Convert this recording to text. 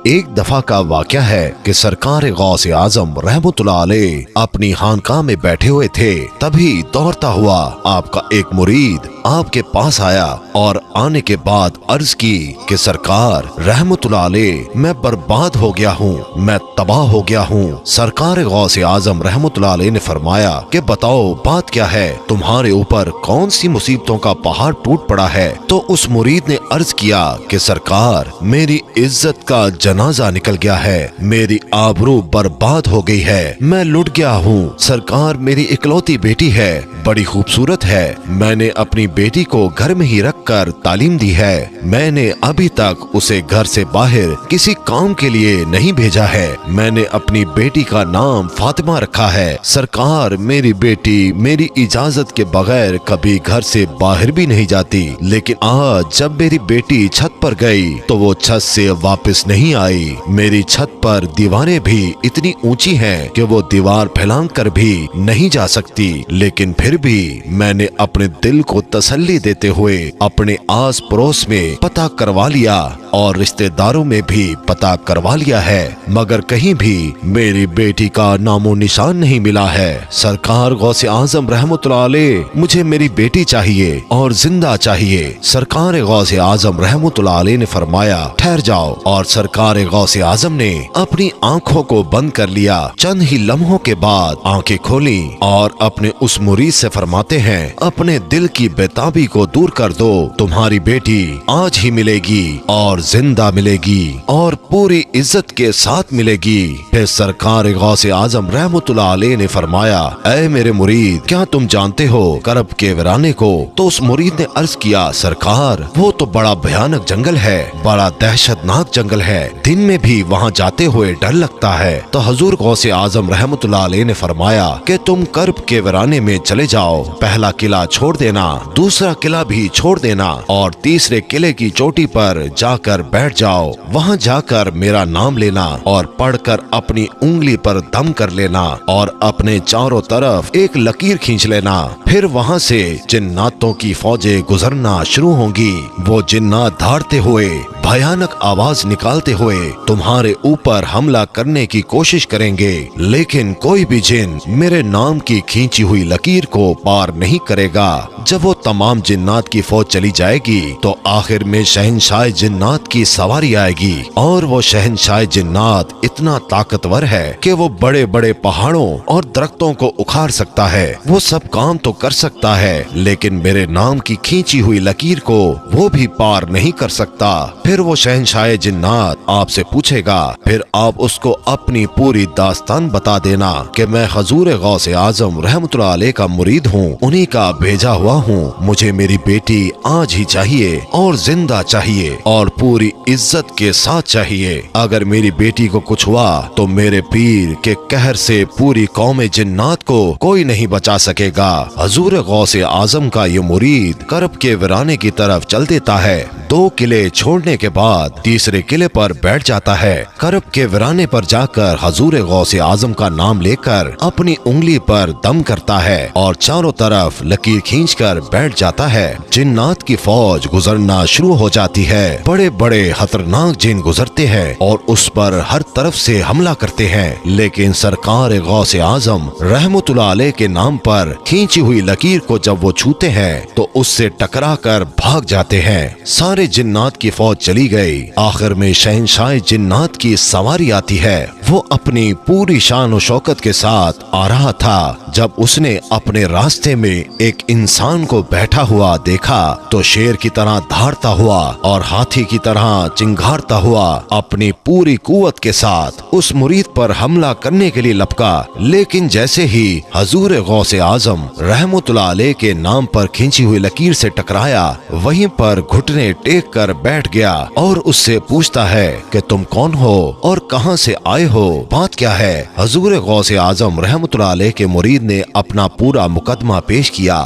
ایک دفعہ کا واقعہ ہے کہ سرکار غوث اعظم رحمتullah علیہ اپنی خانقاہ میں بیٹھے ہوئے تھے، تبھی دوڑتا ہوا آپ کا ایک مرید آپ کے پاس آیا اور آنے کے بعد عرض کی کہ سرکار رحمتullah علیہ میں برباد ہو گیا ہوں، میں تباہ ہو گیا ہوں۔ سرکار غوث اعظم رحمتullah علیہ نے فرمایا کہ بتاؤ بات کیا ہے، تمہارے اوپر کون سی مصیبتوں کا پہاڑ ٹوٹ پڑا ہے؟ تو اس مرید نے عرض کیا کہ سرکار میری عزت کا جنازہ نکل گیا ہے، میری آبرو برباد ہو گئی ہے، میں لٹ گیا ہوں۔ سرکار میری اکلوتی بیٹی ہے، بڑی خوبصورت ہے، میں نے اپنی بیٹی کو گھر میں ہی رکھ کر تعلیم دی ہے، میں نے ابھی تک اسے گھر سے باہر کسی کام کے لیے نہیں بھیجا ہے، میں نے اپنی بیٹی کا نام فاطمہ رکھا ہے۔ سرکار میری بیٹی میری اجازت کے بغیر کبھی گھر سے باہر بھی نہیں جاتی، لیکن آج جب میری بیٹی چھت پر گئی تو وہ چھت سے واپس نہیں آئی۔ میری چھت پر دیواریں بھی اتنی اونچی ہیں کہ وہ دیوار پھیلان کر بھی نہیں جا سکتی، لیکن پھر بھی میں نے اپنے دل کو تسلی دیتے ہوئے اپنے آس پڑوس میں پتہ کروا لیا اور رشتہ داروں میں بھی پتہ کروا لیا ہے، مگر کہیں بھی میری بیٹی کا نام و نشان نہیں ملا ہے۔ سرکار غوث اعظم رحمتullah علیہ مجھے میری بیٹی چاہیے اور زندہ چاہیے۔ سرکار غوث اعظم رحمتullah علیہ نے فرمایا ٹھہر جاؤ، اور سرکار غوث اعظم نے اپنی آنکھوں کو بند کر لیا۔ چند ہی لمحوں کے بعد آنکھیں کھولیں اور اپنے اس مرید سے فرماتے ہیں اپنے دل کی بےتابی کو دور کر دو، تمہاری بیٹی آج ہی ملے گی اور زندہ ملے گی اور پوری عزت کے ساتھ ملے گی۔ پھر سرکار غوث اعظم رحمتullah علیہ نے فرمایا اے میرے مرید کیا تم جانتے ہو کرب کے ویرانے کو؟ تو اس مرید نے عرض کیا سرکار وہ تو بڑا بھیانک جنگل ہے، بڑا دہشت ناک جنگل ہے، دن میں بھی وہاں جاتے ہوئے ڈر لگتا ہے۔ تو حضور غوث اعظم رحمتullah علیہ نے فرمایا کہ تم کرب کے ویرانے میں چلے جاؤ، پہلا قلعہ چھوڑ دینا، دوسرا قلعہ بھی چھوڑ دینا اور تیسرے قلعے کی چوٹی پر جا کر بیٹھ جاؤ، وہاں جا کر میرا نام لینا اور پڑھ کر اپنی انگلی پر دم کر لینا اور اپنے چاروں طرف ایک لکیر کھینچ لینا، پھر وہاں سے جناتوں کی فوجیں گزرنا شروع ہوں گی۔ وہ جنات دھاڑتے ہوئے بھیانک آواز نکالتے ہوئے تمہارے اوپر حملہ کرنے کی کوشش کریں گے، لیکن کوئی بھی جن میرے نام کی کھینچی ہوئی لکیر کو پار نہیں کرے گا۔ جب وہ تمام جنات کی فوج چلی جائے گی تو آخر میں شہنشاہ جنات کی سواری آئے گی، اور وہ شہنشاہ جنات اتنا طاقتور ہے کہ وہ بڑے بڑے پہاڑوں اور درختوں کو اکھاڑ سکتا ہے، وہ سب کام تو کر سکتا ہے لیکن میرے نام کی کھینچی ہوئی لکیر کو وہ بھی پار نہیں کر سکتا۔ پھر وہ شہنشاہ جنات آپ سے پوچھے گا، پھر آپ اس کو اپنی پوری داستان بتا دینا کہ میں حضور غوث اعظم رحمتullah علیہ کا مرید ہوں، انہی کا بھیجا ہوا ہوں، مجھے میری بیٹی آج ہی چاہیے اور زندہ چاہیے اور پوری عزت کے ساتھ چاہیے۔ اگر میری بیٹی کو کچھ ہوا تو میرے پیر کے قہر سے پوری قوم جنات کو کوئی نہیں بچا سکے گا۔ حضور غوث اعظم کا یہ مرید کرب کے ویرانے کی طرف چل دیتا ہے، 2 قلعے چھوڑنے کے بعد تیسرے قلعے پر بیٹھ جاتا ہے، کرب کے ویرانے پر جا کر حضور غوث اعظم کا نام لے کر اپنی انگلی پر دم کرتا ہے اور چاروں طرف لکیر کھینچ کر بیٹھ جاتا ہے۔ جنات کی فوج گزرنا شروع ہو جاتی ہے، بڑے بڑے خطرناک جن گزرتے ہیں اور اس پر ہر طرف سے حملہ کرتے ہیں، لیکن سرکار غوث اعظم رحمتullah علیہ کے نام پر کھینچی ہوئی لکیر کو جب وہ چھوتے ہیں تو اس سے ٹکرا کر بھاگ جاتے ہیں۔ سارے جنات کی فوج چلی گئی، آخر میں شہنشاہ جنات کی سواری آتی ہے، وہ اپنی پوری شان و شوکت کے ساتھ آ رہا تھا۔ جب اس نے اپنے راستے میں ایک انسان کو بیٹھا ہوا دیکھا تو شیر کی طرح دھاڑتا ہوا اور ہاتھی کی طرح چنگھاڑتا ہوا اپنی پوری قوت کے ساتھ اس مرید پر حملہ کرنے کے لیے لپکا، لیکن جیسے ہی حضور غوث اعظم رحمتullah علیہ کے نام پر کھینچی ہوئی لکیر سے ٹکرایا، وہیں پر گھٹنے ٹیک کر بیٹھ گیا اور اس سے پوچھتا ہے کہ تم کون ہو اور کہاں سے آئے ہو، بات کیا ہے؟ حضور غوث اعظم رحمتullah علیہ کے مرید نے اپنا پورا مقدمہ پیش کیا